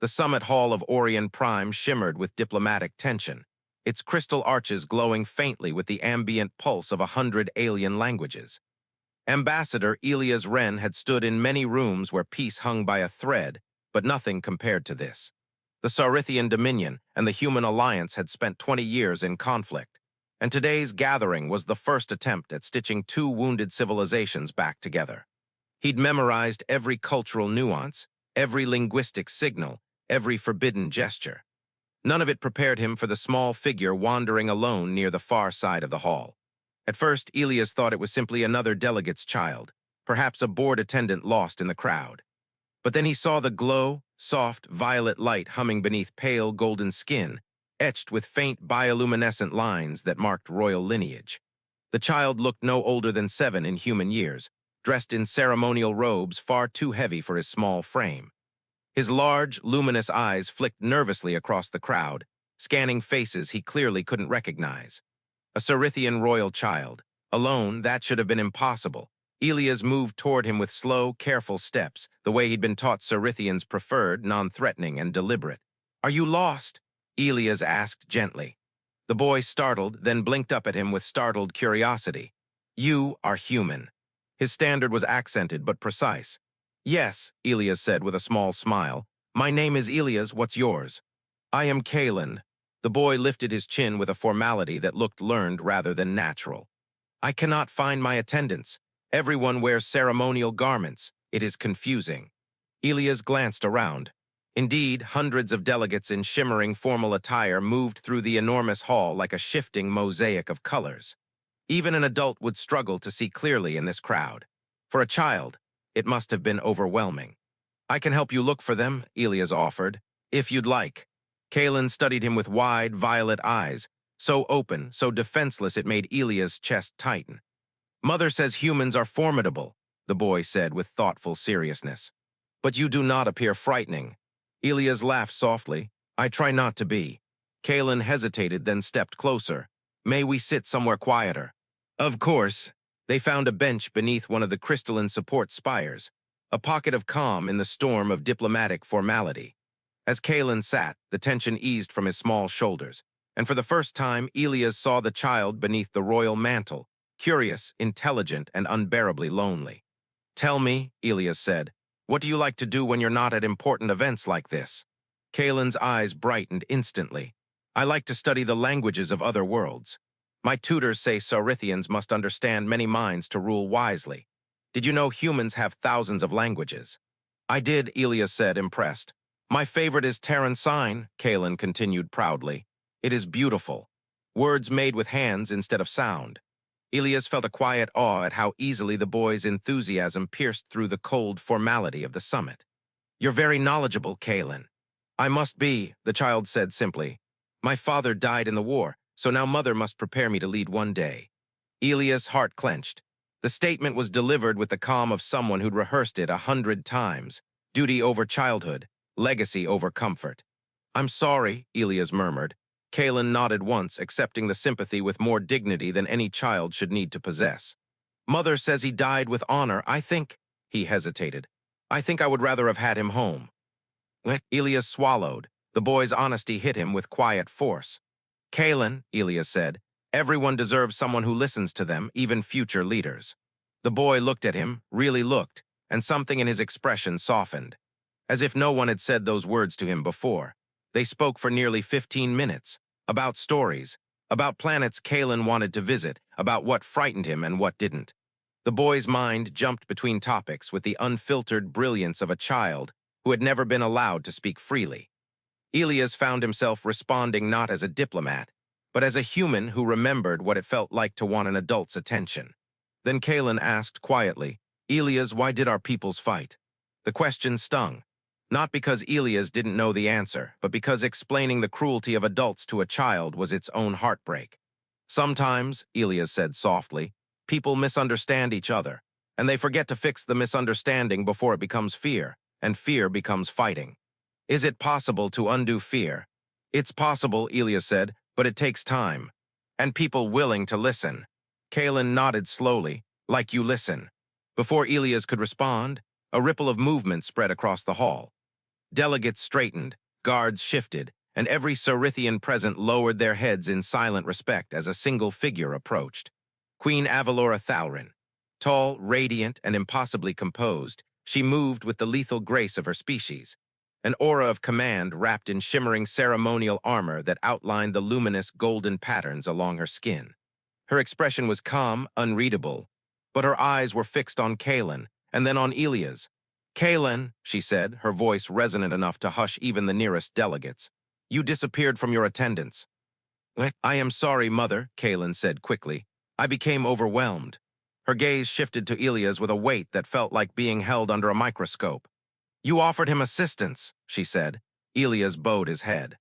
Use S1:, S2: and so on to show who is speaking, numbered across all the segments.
S1: The summit hall of Orion Prime shimmered with diplomatic tension, its crystal arches glowing faintly with the ambient pulse of 100 alien languages. Ambassador Elias Renn had stood in many rooms where peace hung by a thread, but nothing compared to this. The Serythian Dominion and the human alliance had spent 20 years in conflict, and today's gathering was the first attempt at stitching two wounded civilizations back together. He'd memorized every cultural nuance, every linguistic signal, every forbidden gesture. None of it prepared him for the small figure wandering alone near the far side of the hall. At first, Elias thought it was simply another delegate's child, perhaps a board attendant lost in the crowd. But then he saw the glow, soft, violet light humming beneath pale golden skin, etched with faint bioluminescent lines that marked royal lineage. The child looked no older than 7 in human years, dressed in ceremonial robes far too heavy for his small frame. His large, luminous eyes flicked nervously across the crowd, scanning faces he clearly couldn't recognize. A Serythian royal child. Alone, that should have been impossible. Elias moved toward him with slow, careful steps, the way he'd been taught Serythians preferred, non-threatening and deliberate. "Are you lost?" Elias asked gently. The boy startled, then blinked up at him with startled curiosity. "You are human." His standard was accented but precise. "Yes," Elias said with a small smile. "My name is Elias, what's yours?" "I am Kaelen." The boy lifted his chin with a formality that looked learned rather than natural. "I cannot find my attendants. Everyone wears ceremonial garments. It is confusing." Elias glanced around. Indeed, hundreds of delegates in shimmering formal attire moved through the enormous hall like a shifting mosaic of colors. Even an adult would struggle to see clearly in this crowd. For a child, it must have been overwhelming. "I can help you look for them," Elias offered, "if you'd like." Kaelen studied him with wide, violet eyes, so open, so defenseless it made Elias' chest tighten. "Mother says humans are formidable," the boy said with thoughtful seriousness. "But you do not appear frightening." Elias laughed softly. "I try not to be." Kaelen hesitated, then stepped closer. "May we sit somewhere quieter?" Of course. They found a bench beneath one of the crystalline support spires, a pocket of calm in the storm of diplomatic formality. As Kaelen sat, the tension eased from his small shoulders, and for the first time, Elias saw the child beneath the royal mantle, curious, intelligent, and unbearably lonely. "Tell me," Elias said, "what do you like to do when you're not at important events like this?" Kaelen's eyes brightened instantly. "I like to study the languages of other worlds. My tutors say Serythians must understand many minds to rule wisely. Did you know humans have thousands of languages?" "I did," Elias said, impressed. "My favorite is Terran Sign," Kaelen continued proudly. "It is beautiful. Words made with hands instead of sound." Elias felt a quiet awe at how easily the boy's enthusiasm pierced through the cold formality of the summit. "You're very knowledgeable, Kaelen." "I must be," the child said simply. "My father died in the war, so now mother must prepare me to lead one day." Elias' heart clenched. The statement was delivered with the calm of someone who'd rehearsed it 100 times. Duty over childhood, legacy over comfort. "I'm sorry," Elias murmured. Kaelen nodded once, accepting the sympathy with more dignity than any child should need to possess. "Mother says he died with honor. I think—" He hesitated. "I think I would rather have had him home." Elias swallowed. The boy's honesty hit him with quiet force. "Kaelen," Elias said, "everyone deserves someone who listens to them, even future leaders." The boy looked at him, really looked, and something in his expression softened. As if no one had said those words to him before. They spoke for nearly 15 minutes, about stories, about planets Kaelen wanted to visit, about what frightened him and what didn't. The boy's mind jumped between topics with the unfiltered brilliance of a child who had never been allowed to speak freely. Elias found himself responding not as a diplomat, but as a human who remembered what it felt like to want an adult's attention. Then Kaelen asked quietly, "Elias, why did our peoples fight?" The question stung. Not because Elias didn't know the answer, but because explaining the cruelty of adults to a child was its own heartbreak. "Sometimes," Elias said softly, "people misunderstand each other, and they forget to fix the misunderstanding before it becomes fear, and fear becomes fighting." "Is it possible to undo fear?" "It's possible," Elias said, "but it takes time. And people willing to listen." Kaelen nodded slowly, "Like you listen." Before Elias could respond, a ripple of movement spread across the hall. Delegates straightened, guards shifted, and every Serythian present lowered their heads in silent respect as a single figure approached. Queen Avelora Thal'Ryn. Tall, radiant, and impossibly composed, she moved with the lethal grace of her species, an aura of command wrapped in shimmering ceremonial armor that outlined the luminous golden patterns along her skin. Her expression was calm, unreadable, but her eyes were fixed on Kaelen, and then on Elias. "Kaelen," she said, her voice resonant enough to hush even the nearest delegates, "you disappeared from your attendance." "What? I am sorry, Mother," Kaelen said quickly. "I became overwhelmed." Her gaze shifted to Elias with a weight that felt like being held under a microscope. "You offered him assistance," she said. Elias bowed his head.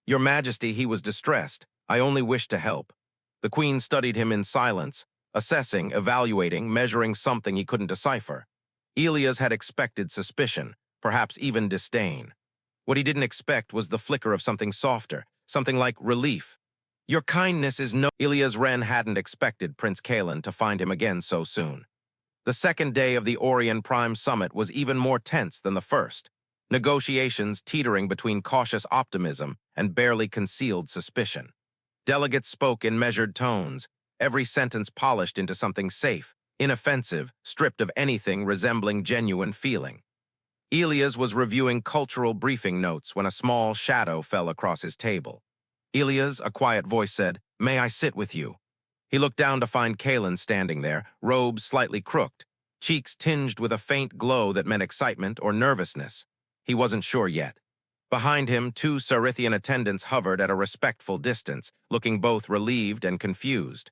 S1: "Your Majesty, he was distressed. I only wished to help." The Queen studied him in silence, assessing, evaluating, measuring something he couldn't decipher. Elias had expected suspicion, perhaps even disdain. What he didn't expect was the flicker of something softer, something like relief. "Your kindness is no—" Elias Renn hadn't expected Prince Kaelen to find him again so soon. The second day of the Orion Prime Summit was even more tense than the first, negotiations teetering between cautious optimism and barely concealed suspicion. Delegates spoke in measured tones, every sentence polished into something safe, inoffensive, stripped of anything resembling genuine feeling. Elias was reviewing cultural briefing notes when a small shadow fell across his table. "Elias," a quiet voice said, "may I sit with you?" He looked down to find Kaelen standing there, robes slightly crooked, cheeks tinged with a faint glow that meant excitement or nervousness. He wasn't sure yet. Behind him, two Serythian attendants hovered at a respectful distance, looking both relieved and confused.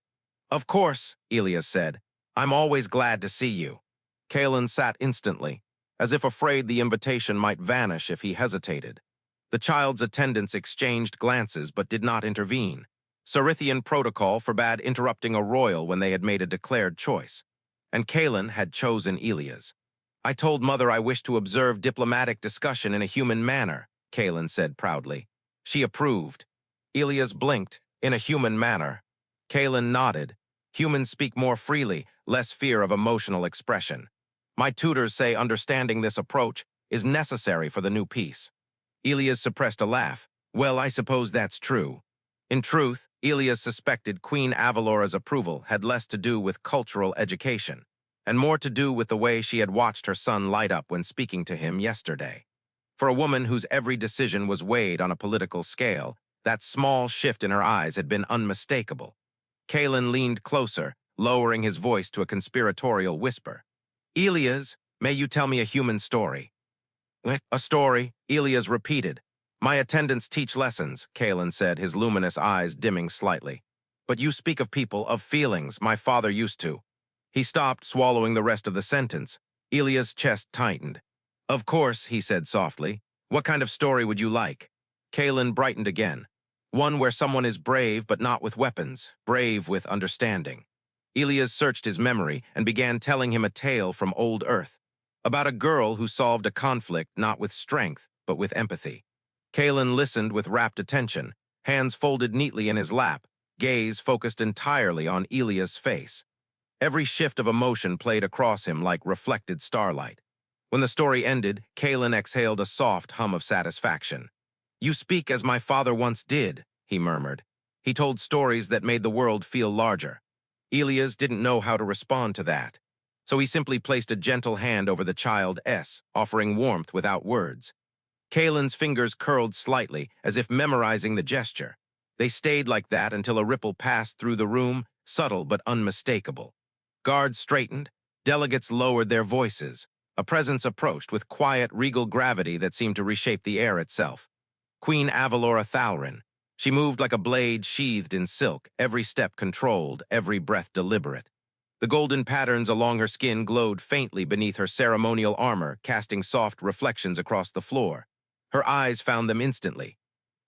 S1: "Of course," Elias said. "I'm always glad to see you." Kaelen sat instantly, as if afraid the invitation might vanish if he hesitated. The child's attendants exchanged glances but did not intervene. Serythian protocol forbade interrupting a royal when they had made a declared choice. And Kaelen had chosen Elias. "I told Mother I wished to observe diplomatic discussion in a human manner," Kaelen said proudly. She approved. Elias blinked. "In a human manner." Kaelen nodded. "Humans speak more freely, less fear of emotional expression. My tutors say understanding this approach is necessary for the new peace." Elias suppressed a laugh. "Well, I suppose that's true." In truth, Elias suspected Queen Avelora's approval had less to do with cultural education, and more to do with the way she had watched her son light up when speaking to him yesterday. For a woman whose every decision was weighed on a political scale, that small shift in her eyes had been unmistakable. Kaelen leaned closer, lowering his voice to a conspiratorial whisper. "Elias, may you tell me a human story?" "What? A story?" Elias repeated. "My attendants teach lessons," Kaelen said, his luminous eyes dimming slightly. "But you speak of people, of feelings, my father used to." He stopped, swallowing the rest of the sentence. Elias' chest tightened. "Of course," he said softly. "What kind of story would you like?" Kaelen brightened again. "One where someone is brave but not with weapons, brave with understanding." Elias searched his memory and began telling him a tale from old Earth, about a girl who solved a conflict not with strength, but with empathy. Kaelen listened with rapt attention, hands folded neatly in his lap, gaze focused entirely on Elias' face. Every shift of emotion played across him like reflected starlight. When the story ended, Kaelen exhaled a soft hum of satisfaction. "You speak as my father once did," he murmured. He told stories that made the world feel larger. Elias didn't know how to respond to that, so he simply placed a gentle hand over the child's, offering warmth without words. Kaelen's fingers curled slightly, as if memorizing the gesture. They stayed like that until a ripple passed through the room, subtle but unmistakable. Guards straightened, delegates lowered their voices. A presence approached with quiet, regal gravity that seemed to reshape the air itself. Queen Avelora Thal'Ryn. She moved like a blade sheathed in silk, every step controlled, every breath deliberate. The golden patterns along her skin glowed faintly beneath her ceremonial armor, casting soft reflections across the floor. Her eyes found them instantly.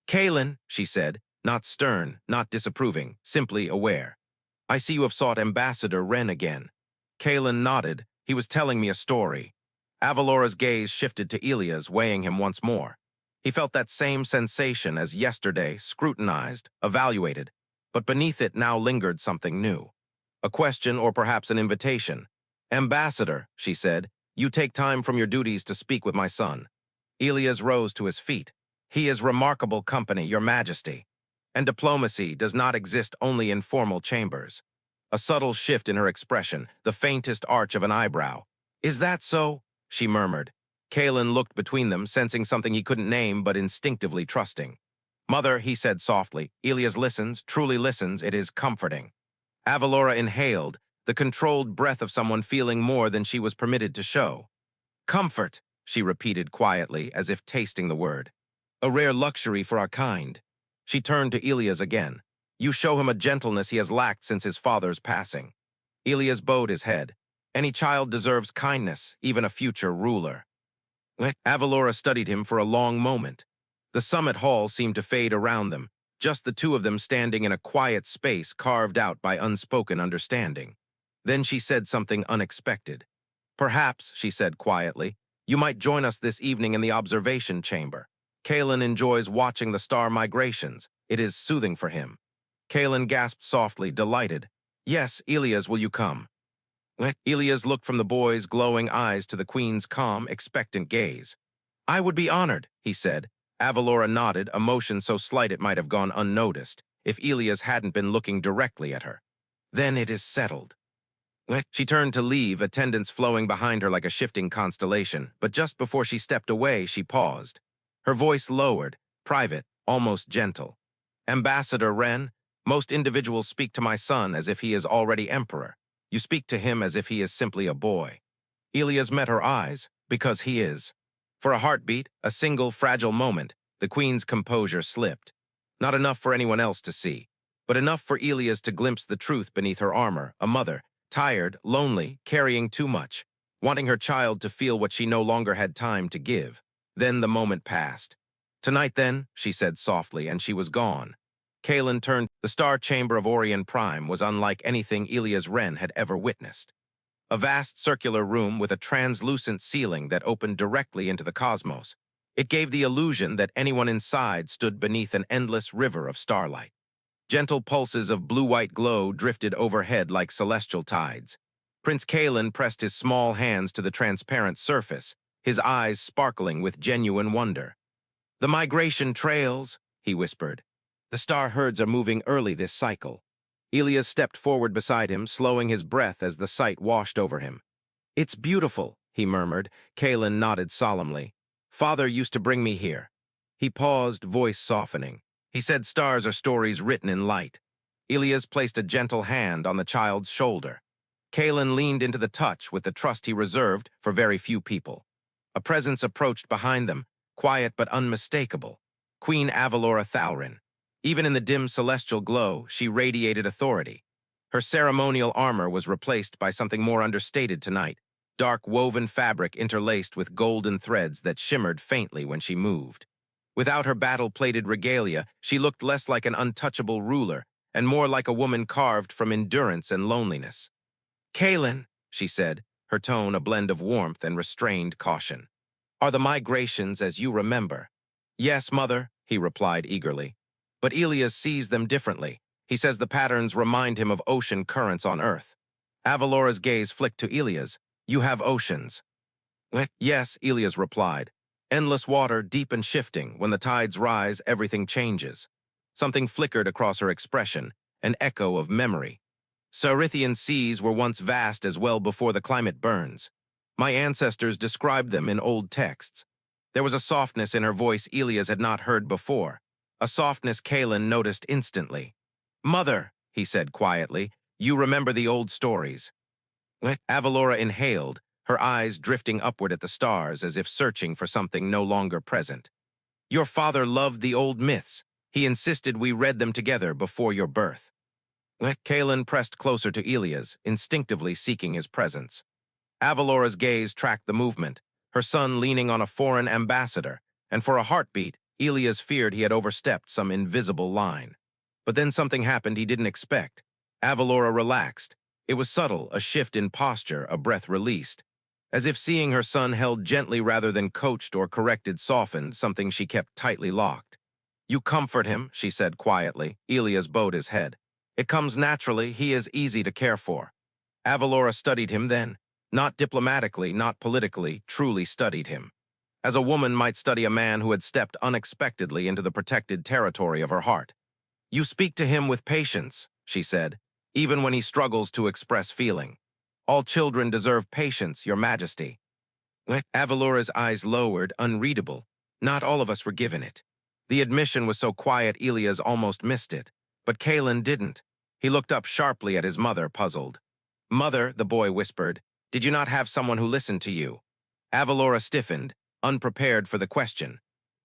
S1: "Kaelen," she said, not stern, not disapproving, simply aware. "I see you have sought Ambassador Renn again." Kaelen nodded. He was telling me a story. Avelora's gaze shifted to Elias, weighing him once more. He felt that same sensation as yesterday, scrutinized, evaluated, but beneath it now lingered something new. A question or perhaps an invitation. "Ambassador," she said, "you take time from your duties to speak with my son." Elias rose to his feet. He is remarkable company, your majesty. And diplomacy does not exist only in formal chambers. A subtle shift in her expression, the faintest arch of an eyebrow. Is that so? She murmured. Kaelen looked between them, sensing something he couldn't name but instinctively trusting. Mother, he said softly. Elias listens, truly listens, it is comforting. Avelora inhaled, the controlled breath of someone feeling more than she was permitted to show. Comfort, she repeated quietly, as if tasting the word. A rare luxury for our kind. She turned to Elias again. You show him a gentleness he has lacked since his father's passing. Elias bowed his head. Any child deserves kindness, even a future ruler. Avelora studied him for a long moment. The summit hall seemed to fade around them, just the two of them standing in a quiet space carved out by unspoken understanding. Then she said something unexpected. Perhaps, she said quietly, you might join us this evening in the observation chamber. Kaelen enjoys watching the star migrations. It is soothing for him. Kaelen gasped softly, delighted. Yes, Elias, will you come? Elias looked from the boy's glowing eyes to the queen's calm, expectant gaze. I would be honored, he said. Avelora nodded, a motion so slight it might have gone unnoticed, if Elias hadn't been looking directly at her. Then it is settled. She turned to leave, attendants flowing behind her like a shifting constellation, but just before she stepped away, she paused. Her voice lowered, private, almost gentle. Ambassador Renn, most individuals speak to my son as if he is already emperor. You speak to him as if he is simply a boy. Elias met her eyes, because he is. For a heartbeat, a single fragile moment, the queen's composure slipped. Not enough for anyone else to see, but enough for Elias to glimpse the truth beneath her armor, a mother, tired, lonely, carrying too much, wanting her child to feel what she no longer had time to give. Then the moment passed. Tonight then, she said softly, and she was gone. Kaelen turned. The star chamber of Orion Prime was unlike anything Elias Renn had ever witnessed. A vast circular room with a translucent ceiling that opened directly into the cosmos. It gave the illusion that anyone inside stood beneath an endless river of starlight. Gentle pulses of blue-white glow drifted overhead like celestial tides. Prince Kaelen pressed his small hands to the transparent surface, his eyes sparkling with genuine wonder. The migration trails, he whispered. The star herds are moving early this cycle. Elias stepped forward beside him, slowing his breath as the sight washed over him. It's beautiful, he murmured. Kaelen nodded solemnly. Father used to bring me here. He paused, voice softening. He said stars are stories written in light. Elias placed a gentle hand on the child's shoulder. Kaelen leaned into the touch with the trust he reserved for very few people. A presence approached behind them, quiet but unmistakable. Queen Avelora Thal'Ryn. Even in the dim celestial glow, she radiated authority. Her ceremonial armor was replaced by something more understated tonight, dark woven fabric interlaced with golden threads that shimmered faintly when she moved. Without her battle-plated regalia, she looked less like an untouchable ruler and more like a woman carved from endurance and loneliness. Kaelen, she said, her tone a blend of warmth and restrained caution. Are the migrations as you remember? Yes, mother, he replied eagerly. But Elias sees them differently. He says the patterns remind him of ocean currents on Earth. Avelora's gaze flicked to Elias. You have oceans. Yes, Elias replied. Endless water, deep and shifting. When the tides rise, everything changes. Something flickered across her expression, an echo of memory. Serythian seas were once vast as well before the climate burns. My ancestors described them in old texts. There was a softness in her voice Elias had not heard before. A softness Kaelen noticed instantly. Mother, he said quietly, you remember the old stories. Avelora inhaled, her eyes drifting upward at the stars as if searching for something no longer present. Your father loved the old myths. He insisted we read them together before your birth. Kaelen pressed closer to Elias, instinctively seeking his presence. Avelora's gaze tracked the movement, her son leaning on a foreign ambassador, and for a heartbeat, Elias feared he had overstepped some invisible line. But then something happened he didn't expect. Avelora relaxed. It was subtle, a shift in posture, a breath released. As if seeing her son held gently rather than coached or corrected softened, something she kept tightly locked. You comfort him, she said quietly. Elias bowed his head. It comes naturally, he is easy to care for. Avelora studied him then. Not diplomatically, not politically, truly studied him. as a woman might study a man who had stepped unexpectedly into the protected territory of her heart. "You speak to him with patience," she said, "even when he struggles to express feeling. All children deserve patience, Your Majesty." Avelora's eyes lowered, unreadable. Not all of us were given it. The admission was so quiet Elias almost missed it. But Kaelen didn't. He looked up sharply at his mother, puzzled. "Mother," the boy whispered, "did you not have someone who listened to you?" Avelora stiffened, unprepared for the question.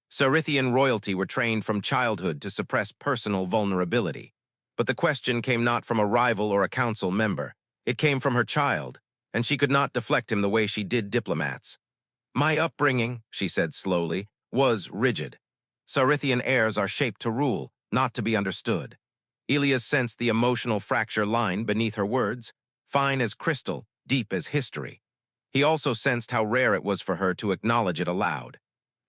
S1: Serythian royalty were trained from childhood to suppress personal vulnerability. But the question came not from a rival or a council member. It came from her child, and she could not deflect him the way she did diplomats. "My upbringing," she said slowly, "was rigid. Serythian heirs are shaped to rule, not to be understood." Elias sensed the emotional fracture line beneath her words, fine as crystal, deep as history. He also sensed how rare it was for her to acknowledge it aloud.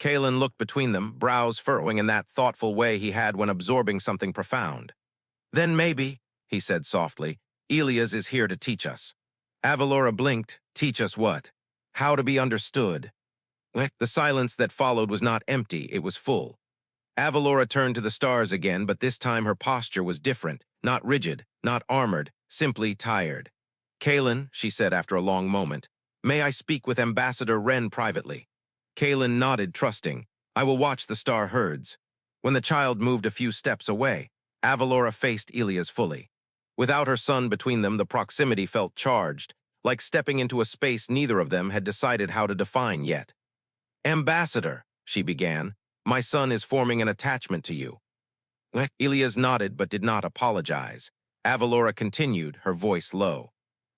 S1: Kaelen looked between them, brows furrowing in that thoughtful way he had when absorbing something profound. "Then maybe," he said softly, "Elias is here to teach us." Avelora blinked. "Teach us what?" "How to be understood." The silence that followed was not empty, it was full. Avelora turned to the stars again, but this time her posture was different, not rigid, not armored, simply tired. "Kaelen," she said after a long moment, "may I speak with Ambassador Renn privately?" Kaelen nodded, trusting. "I will watch the star herds." When the child moved a few steps away, Avelora faced Elias fully. Without her son between them, the proximity felt charged, like stepping into a space neither of them had decided how to define yet. "Ambassador," she began, "my son is forming an attachment to you." Elias nodded but did not apologize. Avelora continued, her voice low.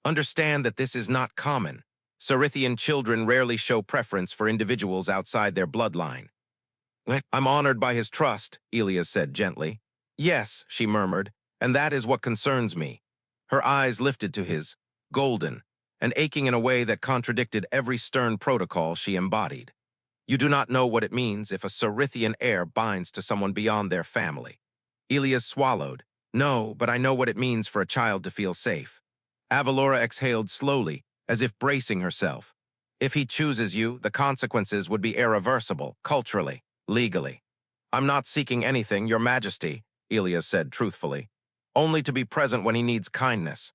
S1: "Understand that this is not common. Serythian children rarely show preference for individuals outside their bloodline." "I'm honored by his trust," Elias said gently. "Yes," she murmured, "and that is what concerns me." Her eyes lifted to his, golden, and aching in a way that contradicted every stern protocol she embodied. "You do not know what it means if a Serythian heir binds to someone beyond their family." Elias swallowed. "No, but I know what it means for a child to feel safe." Avelora exhaled slowly, as if bracing herself. "If he chooses you, the consequences would be irreversible, culturally, legally." "I'm not seeking anything, Your Majesty," Elias said truthfully. "Only to be present when he needs kindness."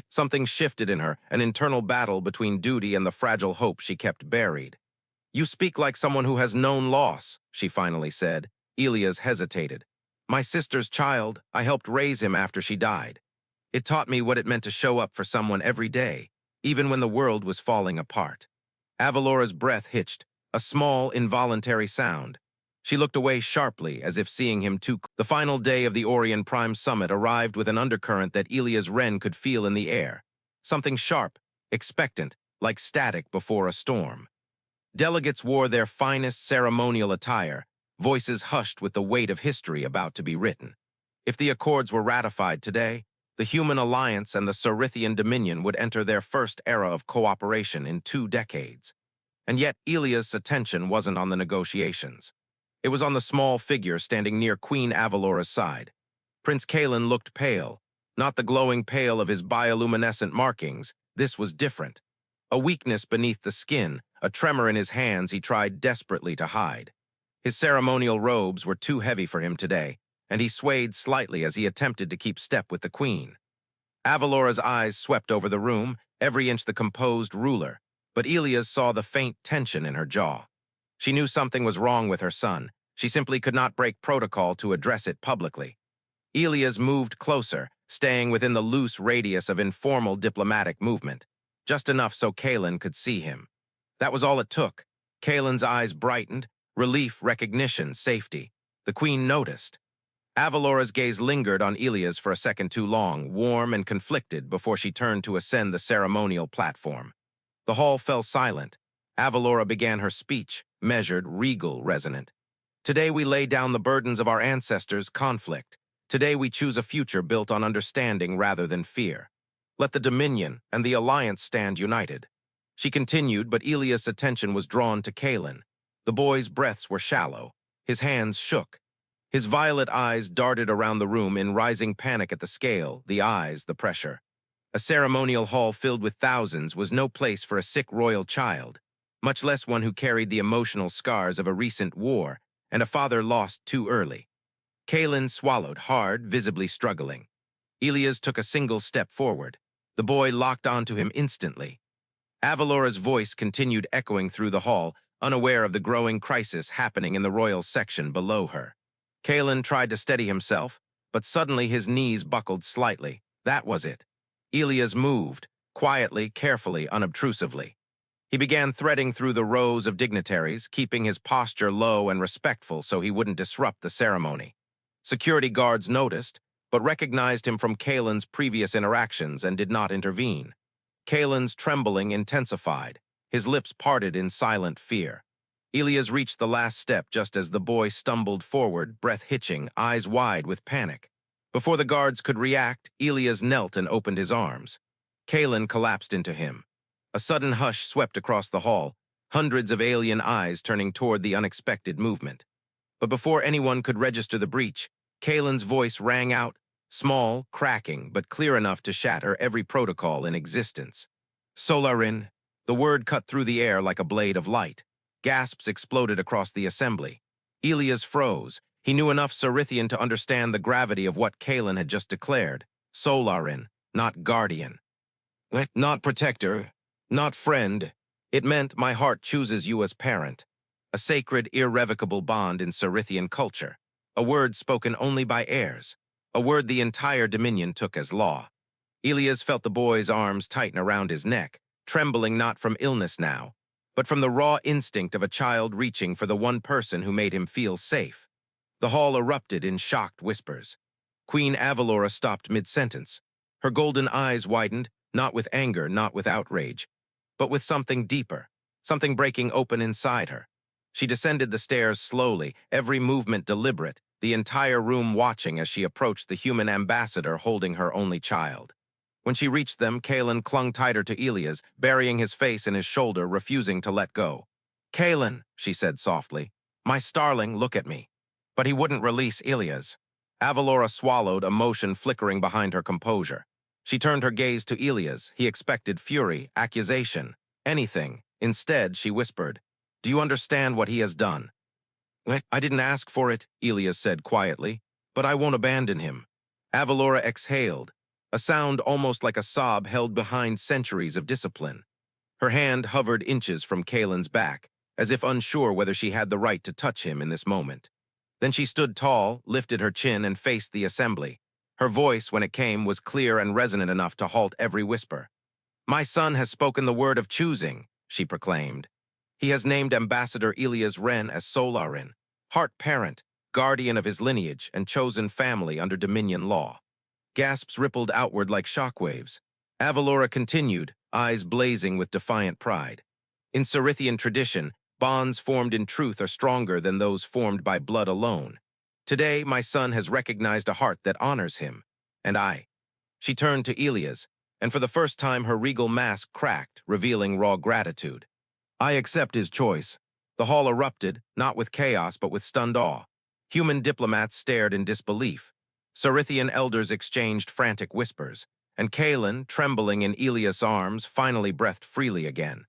S1: Something shifted in her, an internal battle between duty and the fragile hope she kept buried. "You speak like someone who has known loss," she finally said. Elias hesitated. "My sister's child, I helped raise him after she died. It taught me what it meant to show up for someone every day, even when the world was falling apart." Avelora's breath hitched, a small, involuntary sound. She looked away sharply, as if seeing him too. The final day of the Orion Prime Summit arrived with an undercurrent that Elias Renn could feel in the air. Something sharp, expectant, like static before a storm. Delegates wore their finest ceremonial attire, voices hushed with the weight of history about to be written. If the accords were ratified today, the Human Alliance and the Serythian Dominion would enter their first era of cooperation in 2 decades. And yet Elias' attention wasn't on the negotiations. It was on the small figure standing near Queen Avelora's side. Prince Kaelen looked pale, not the glowing pale of his bioluminescent markings. This was different. A weakness beneath the skin, a tremor in his hands he tried desperately to hide. His ceremonial robes were too heavy for him today, and he swayed slightly as he attempted to keep step with the queen. Avelora's eyes swept over the room, every inch the composed ruler, but Elias saw the faint tension in her jaw. She knew something was wrong with her son. She simply could not break protocol to address it publicly. Elias moved closer, staying within the loose radius of informal diplomatic movement, just enough so Kaelen could see him. That was all it took. Kaelen's eyes brightened, relief, recognition, safety. The queen noticed. Avelora's gaze lingered on Elias for a second too long, warm and conflicted, before she turned to ascend the ceremonial platform. The hall fell silent. Avelora began her speech, measured, regal, resonant. "Today we lay down the burdens of our ancestors' conflict. Today we choose a future built on understanding rather than fear. Let the Dominion and the Alliance stand united." She continued, but Elias' attention was drawn to Kaelen. The boy's breaths were shallow. His hands shook. His violet eyes darted around the room in rising panic at the scale, the eyes, the pressure. A ceremonial hall filled with thousands was no place for a sick royal child. much less one who carried the emotional scars of a recent war and a father lost too early. Kaelen swallowed hard, visibly struggling. Elias took a single step forward. The boy locked onto him instantly. Avelora's voice continued echoing through the hall, unaware of the growing crisis happening in the royal section below her. Kaelen tried to steady himself, but suddenly his knees buckled slightly. That was it. Elias moved, quietly, carefully, unobtrusively. He began threading through the rows of dignitaries, keeping his posture low and respectful so he wouldn't disrupt the ceremony. Security guards noticed, but recognized him from Kaelen's previous interactions and did not intervene. Kaelen's trembling intensified. His lips parted in silent fear. Elias reached the last step just as the boy stumbled forward, breath hitching, eyes wide with panic. Before the guards could react, Elias knelt and opened his arms. Kaelen collapsed into him. A sudden hush swept across the hall, hundreds of alien eyes turning toward the unexpected movement. But before anyone could register the breach, Kaelen's voice rang out, small, cracking, but clear enough to shatter every protocol in existence. Solaryn. The word cut through the air like a blade of light. Gasps exploded across the assembly. Elias froze. He knew enough Serythian to understand the gravity of what Kaelen had just declared. Solaryn, not guardian. Not protector, not friend. It meant my heart chooses you as parent. A sacred, irrevocable bond in Serythian culture. A word spoken only by heirs. A word the entire Dominion took as law. Elias felt the boy's arms tighten around his neck, trembling not from illness now, but from the raw instinct of a child reaching for the one person who made him feel safe. The hall erupted in shocked whispers. Queen Avelora stopped mid-sentence. Her golden eyes widened, not with anger, not with outrage, but with something deeper, something breaking open inside her. She descended the stairs slowly, every movement deliberate, the entire room watching as she approached the human ambassador holding her only child. When she reached them, Kaelen clung tighter to Elias, burying his face in his shoulder, refusing to let go. "Kaelen," she said softly, "my starling, look at me." But he wouldn't release Elias. Avelora swallowed, emotion flickering behind her composure. She turned her gaze to Elias. He expected fury, accusation, anything. Instead, she whispered, "Do you understand what he has done?" "I didn't ask for it," Elias said quietly, "but I won't abandon him." Avelora exhaled, a sound almost like a sob held behind centuries of discipline. Her hand hovered inches from Kaelen's back, as if unsure whether she had the right to touch him in this moment. Then she stood tall, lifted her chin, and faced the assembly. Her voice, when it came, was clear and resonant enough to halt every whisper. "My son has spoken the word of choosing," she proclaimed. "He has named Ambassador Elias Renn as Solaryn, heart parent, guardian of his lineage and chosen family under Dominion law." Gasps rippled outward like shockwaves. Avelora continued, eyes blazing with defiant pride. "In Serythian tradition, bonds formed in truth are stronger than those formed by blood alone. Today, my son has recognized a heart that honors him, and I." She turned to Elias, and for the first time her regal mask cracked, revealing raw gratitude. "I accept his choice." The hall erupted, not with chaos but with stunned awe. Human diplomats stared in disbelief. Serythian elders exchanged frantic whispers, and Kaelen, trembling in Elias' arms, finally breathed freely again.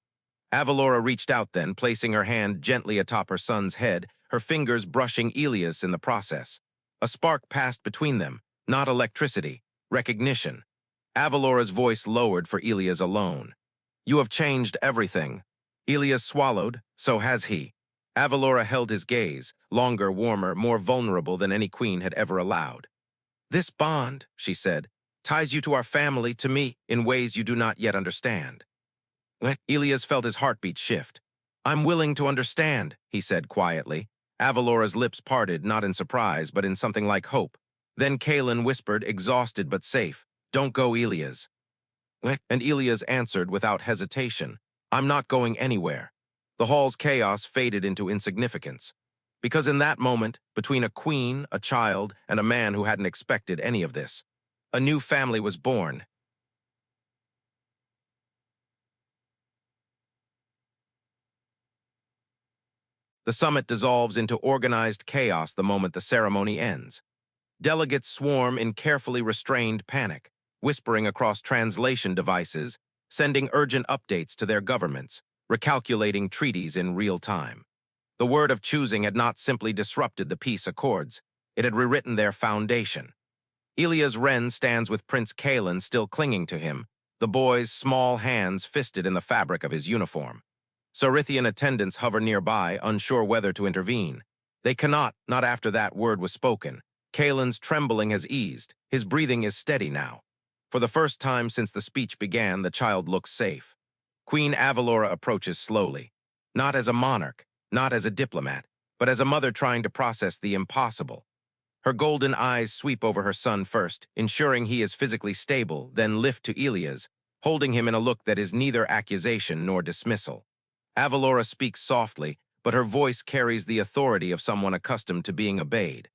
S1: Avelora reached out then, placing her hand gently atop her son's head, her fingers brushing Elias in the process. A spark passed between them, not electricity, recognition. Avelora's voice lowered for Elias alone. "You have changed everything." Elias swallowed, so has he. Avelora held his gaze, longer, warmer, more vulnerable than any queen had ever allowed. "This bond," she said, "ties you to our family, to me, in ways you do not yet understand." Elias felt his heartbeat shift. "I'm willing to understand," he said quietly. Avelora's lips parted, not in surprise, but in something like hope. Then Kaelen whispered, exhausted but safe, "Don't go, Elias." And Elias answered without hesitation, "I'm not going anywhere." The hall's chaos faded into insignificance. Because in that moment, between a queen, a child, and a man who hadn't expected any of this, a new family was born. The summit dissolves into organized chaos the moment the ceremony ends. Delegates swarm in carefully restrained panic, whispering across translation devices, sending urgent updates to their governments. recalculating treaties in real time. The word of choosing had not simply disrupted the peace accords, it had rewritten their foundation. Elias Renn stands with Prince Kaelen still clinging to him, the boy's small hands fisted in the fabric of his uniform. Serythian attendants hover nearby, unsure whether to intervene. They cannot, not after that word was spoken. Kaelen's trembling has eased. His breathing is steady now. For the first time since the speech began, the child looks safe. Queen Avelora approaches slowly, not as a monarch, not as a diplomat, but as a mother trying to process the impossible. Her golden eyes sweep over her son first, ensuring he is physically stable, then lift to Elias, holding him in a look that is neither accusation nor dismissal. Avelora speaks softly, but her voice carries the authority of someone accustomed to being obeyed.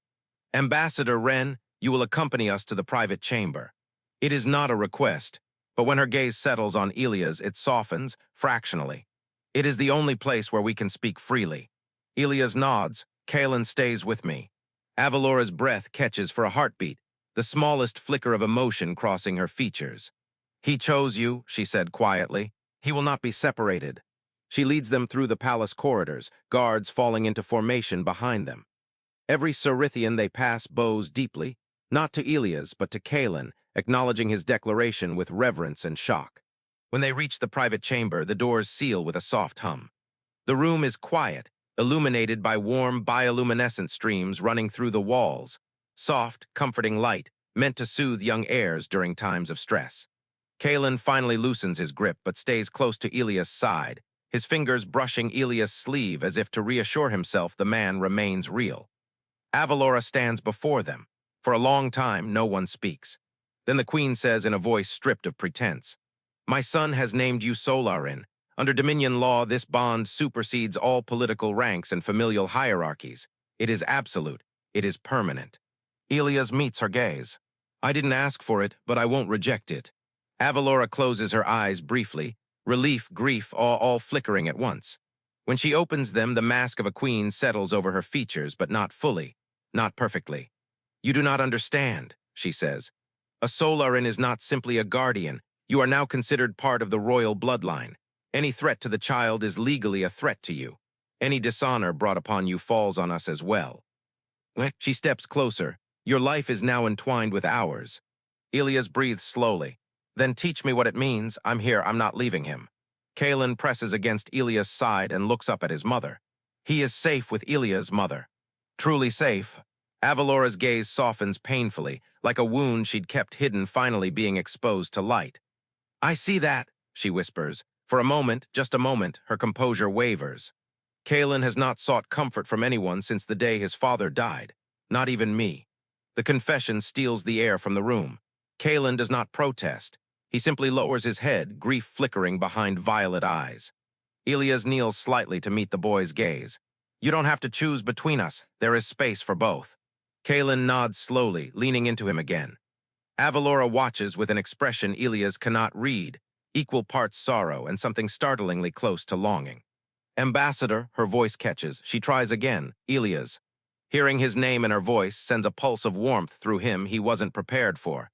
S1: Ambassador Renn, you will accompany us to the private chamber. It is not a request, but when her gaze settles on Elias, it softens, fractionally. It is the only place where we can speak freely. Elias nods. Kaelen stays with me. Avelora's breath catches for a heartbeat, the smallest flicker of emotion crossing her features. He chose you, she said quietly. He will not be separated. She leads them through the palace corridors, guards falling into formation behind them. Every Serythian they pass bows deeply, not to Elias but to Kaelen, acknowledging his declaration with reverence and shock. When they reach the private chamber, the doors seal with a soft hum. The room is quiet, illuminated by warm bioluminescent streams running through the walls, soft, comforting light, meant to soothe young heirs during times of stress. Kaelen finally loosens his grip but stays close to Elias' side, his fingers brushing Elias' sleeve as if to reassure himself the man remains real. Avelora stands before them. For a long time, no one speaks. Then the queen says in a voice stripped of pretense, "My son has named you Solaryn. Under Dominion law, this bond supersedes all political ranks and familial hierarchies. It is absolute. It is permanent." Elias meets her gaze. "I didn't ask for it, but I won't reject it." Avelora closes her eyes briefly, relief, grief, all flickering at once. When she opens them, the mask of a queen settles over her features, but not fully, not perfectly. "You do not understand," she says. "A Solaryn is not simply a guardian. You are now considered part of the royal bloodline. Any threat to the child is legally a threat to you. Any dishonor brought upon you falls on us as well." She steps closer. "Your life is now entwined with ours." Elias breathes slowly. "Then teach me what it means. I'm here. I'm not leaving him." Kaelen presses against Elias' side and looks up at his mother. He is safe with Elias' mother. Truly safe. Avelora's gaze softens painfully, like a wound she'd kept hidden finally being exposed to light. "I see that," she whispers. For a moment, just a moment, her composure wavers. Kaelen has not sought comfort from anyone since the day his father died. Not even me. The confession steals the air from the room. Kaelen does not protest. He simply lowers his head, grief flickering behind violet eyes. Elias kneels slightly to meet the boy's gaze. "You don't have to choose between us. There is space for both." Kaelen nods slowly, leaning into him again. Avelora watches with an expression Elias cannot read, equal parts sorrow and something startlingly close to longing. "Ambassador," her voice catches. She tries again. "Elias." Hearing his name in her voice sends a pulse of warmth through him he wasn't prepared for.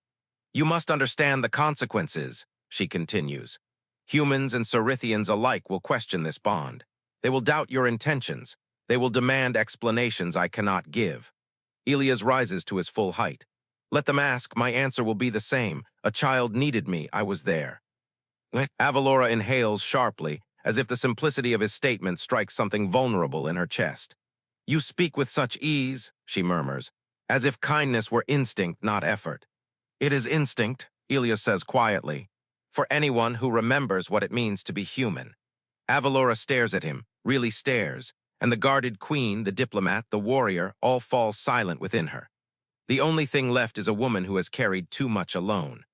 S1: "You must understand the consequences," she continues. "Humans and Serythians alike will question this bond. They will doubt your intentions. They will demand explanations I cannot give." Elias rises to his full height. "Let them ask. My answer will be the same. A child needed me. I was there." Avelora inhales sharply, as if the simplicity of his statement strikes something vulnerable in her chest. "You speak with such ease," she murmurs, "as if kindness were instinct, not effort." "It is instinct," Elias says quietly, "for anyone who remembers what it means to be human." Avelora stares at him, really stares, and the guarded queen, the diplomat, the warrior, all fall silent within her. The only thing left is a woman who has carried too much alone.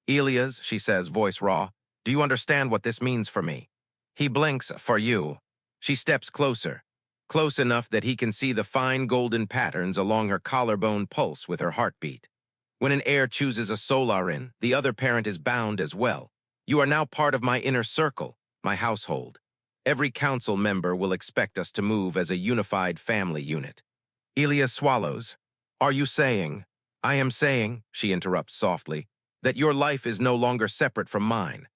S1: "Elias," she says, voice raw, "do you understand what this means for me?" He blinks. "For you." She steps closer, close enough that he can see the fine golden patterns along her collarbone pulse with her heartbeat. "When an heir chooses a Solaryn, the other parent is bound as well. You are now part of my inner circle, my household. Every council member will expect us to move as a unified family unit." Elias swallows. "Are you saying—" "I am saying," she interrupts softly, "that your life is no longer separate from mine."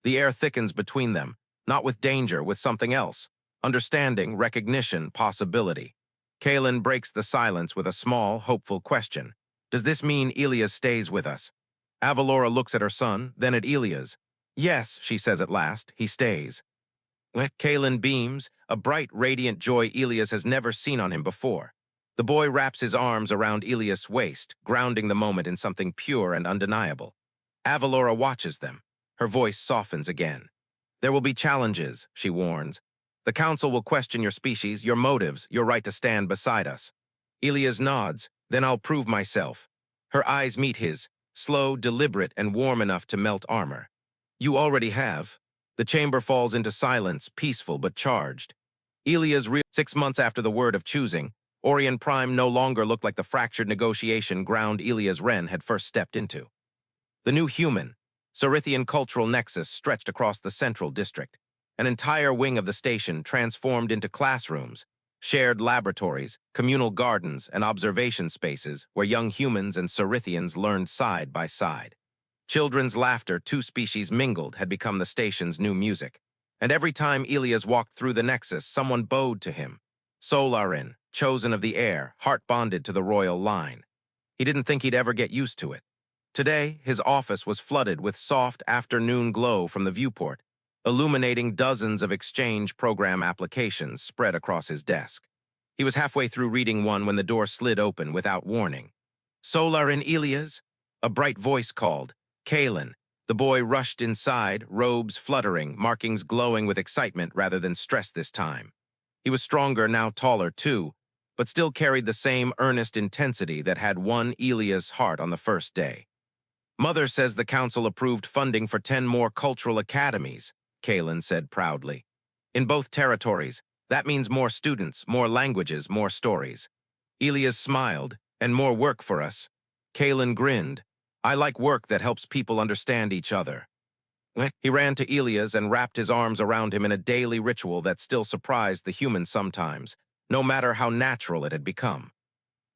S1: The air thickens between them, Not with danger, with something else. Understanding, recognition, possibility. Kaelen breaks the silence with a small, hopeful question. Does this mean Elias stays with us? Avelora looks at her son, then at Elias. Yes, she says at last, he stays. Kaelen beams, a bright, radiant joy Elias has never seen on him before. The boy wraps his arms around Elias' waist, grounding the moment in something pure and undeniable. Avelora watches them. Her voice softens again. There will be challenges, she warns. The council will question your species, your motives, your right to stand beside us. Elias nods, then I'll prove myself. Her eyes meet his, slow, deliberate, and warm enough to melt armor. You already have. The chamber falls into silence, peaceful but charged. 6 months after the word of choosing, Orion Prime no longer looked like the fractured negotiation ground Elias Renn had first stepped into. The new human, Serythian cultural nexus stretched across the central district. An entire wing of the station transformed into classrooms, shared laboratories, communal gardens, and observation spaces where young humans and Serythians learned side by side. Children's laughter, two species mingled, had become the station's new music. And every time Elias walked through the nexus, someone bowed to him. Solaryn, chosen of the heir, heart-bonded to the royal line. He didn't think he'd ever get used to it. Today, his office was flooded with soft afternoon glow from the viewport, illuminating dozens of exchange program applications spread across his desk. He was halfway through reading one when the door slid open without warning. Solaryn Elias? A bright voice called. Kaelen. The boy rushed inside, robes fluttering, markings glowing with excitement rather than stress this time. He was stronger, now taller too, but still carried the same earnest intensity that had won Elias' heart on the first day. Mother says the council approved funding for 10 more cultural academies, Kaelen said proudly. In both territories, that means more students, more languages, more stories. Elias smiled, and more work for us. Kaelen grinned. I like work that helps people understand each other. He ran to Elias and wrapped his arms around him in a daily ritual that still surprised the humans sometimes, no matter how natural it had become.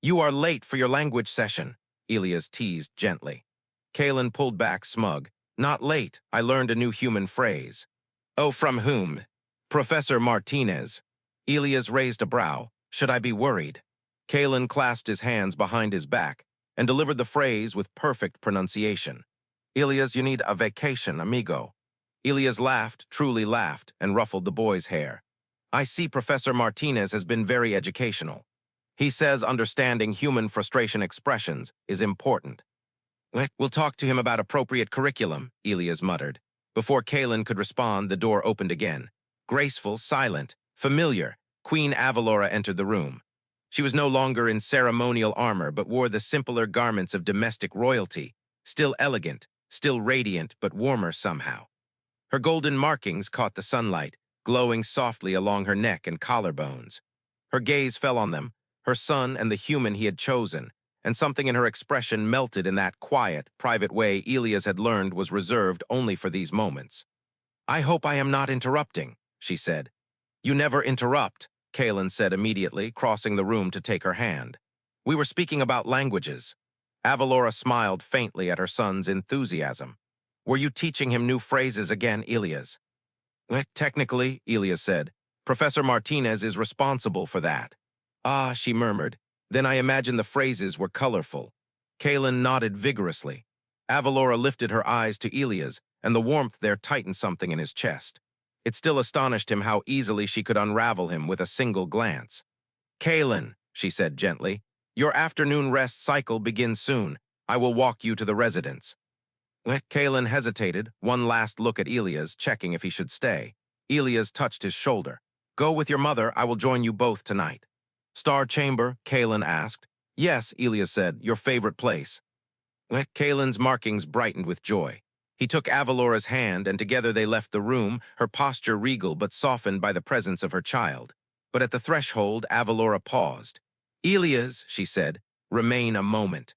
S1: You are late for your language session, Elias teased gently. Kaelen pulled back, smug. Not late, I learned a new human phrase. Oh, from whom? Professor Martinez. Elias raised a brow. Should I be worried? Kaelen clasped his hands behind his back and delivered the phrase with perfect pronunciation. Elias, you need a vacation, amigo. Elias laughed, truly laughed, and ruffled the boy's hair. I see Professor Martinez has been very educational. He says understanding human frustration expressions is important. We'll talk to him about appropriate curriculum, Elias muttered. Before Kaelen could respond, the door opened again. Graceful, silent, familiar, Queen Avelora entered the room. She was no longer in ceremonial armor, but wore the simpler garments of domestic royalty, still elegant, still radiant, but warmer somehow. Her golden markings caught the sunlight, glowing softly along her neck and collarbones. Her gaze fell on them, her son and the human he had chosen, and something in her expression melted in that quiet, private way Elias had learned was reserved only for these moments. I hope I am not interrupting, she said. You never interrupt, Kaelen said immediately, crossing the room to take her hand. We were speaking about languages. Avelora smiled faintly at her son's enthusiasm. Were you teaching him new phrases again, Elias? Technically, Elias said. Professor Martinez is responsible for that. Ah, she murmured. Then I imagine the phrases were colorful. Kaelen nodded vigorously. Avelora lifted her eyes to Elias, and the warmth there tightened something in his chest. It still astonished him how easily she could unravel him with a single glance. Kaelen, she said gently, your afternoon rest cycle begins soon. I will walk you to the residence. Kaelen hesitated, one last look at Elias, checking if he should stay. Elias touched his shoulder. Go with your mother, I will join you both tonight. Star Chamber, Kaelen asked. Yes, Elias said, your favorite place. Kaelen's markings brightened with joy. He took Avelora's hand, and together they left the room, her posture regal but softened by the presence of her child. But at the threshold, Avelora paused. Elias, she said, remain a moment.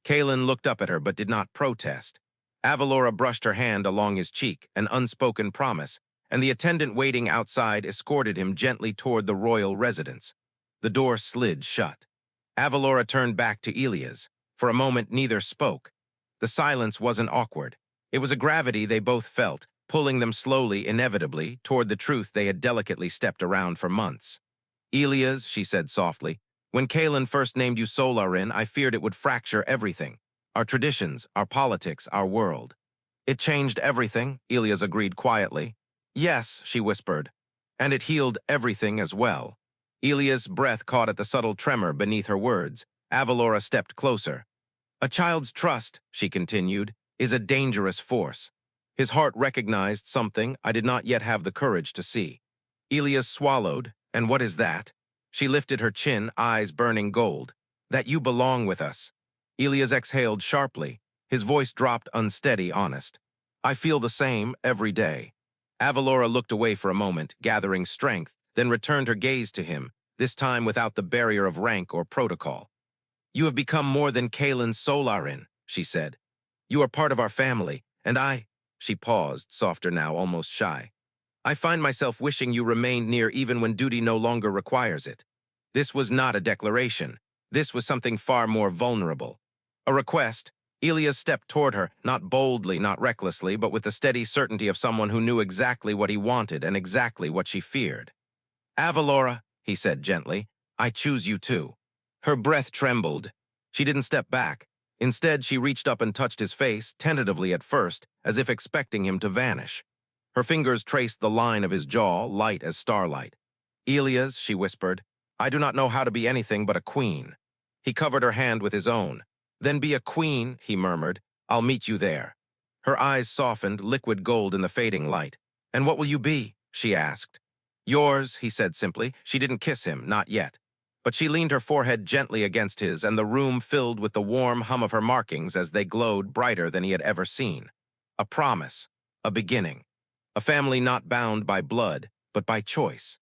S1: Kaelen looked up at her but did not protest. Avelora brushed her hand along his cheek, an unspoken promise, and the attendant waiting outside escorted him gently toward the royal residence. The door slid shut. Avelora turned back to Elias. For a moment, neither spoke. The silence wasn't awkward. It was a gravity they both felt, pulling them slowly, inevitably, toward the truth they had delicately stepped around for months. Elias, she said softly, when Kaelen first named you Solaryn, I feared it would fracture everything. Our traditions, our politics, our world. It changed everything, Elias agreed quietly. Yes, she whispered. And it healed everything as well. Elias' breath caught at the subtle tremor beneath her words. Avelora stepped closer. A child's trust, she continued, is a dangerous force. His heart recognized something I did not yet have the courage to see. Elias swallowed. And what is that? She lifted her chin, eyes burning gold. That you belong with us. Elias exhaled sharply. His voice dropped unsteady, honest. I feel the same every day. Avelora looked away for a moment, gathering strength, then returned her gaze to him, this time without the barrier of rank or protocol. You have become more than Kaelen Thal'Ryn, she said. You are part of our family, and she paused, softer now, almost shy. I find myself wishing you remained near even when duty no longer requires it. This was not a declaration. This was something far more vulnerable. A request. Elias stepped toward her, not boldly, not recklessly, but with the steady certainty of someone who knew exactly what he wanted and exactly what she feared. Avelora, he said gently, I choose you too. Her breath trembled. She didn't step back. Instead, she reached up and touched his face, tentatively at first, as if expecting him to vanish. Her fingers traced the line of his jaw, light as starlight. Elias, she whispered, I do not know how to be anything but a queen. He covered her hand with his own. Then be a queen, he murmured. I'll meet you there. Her eyes softened, liquid gold in the fading light. And what will you be? She asked. Yours, he said simply. She didn't kiss him, not yet. But she leaned her forehead gently against his, and the room filled with the warm hum of her markings as they glowed brighter than he had ever seen. A promise, a beginning. A family not bound by blood, but by choice.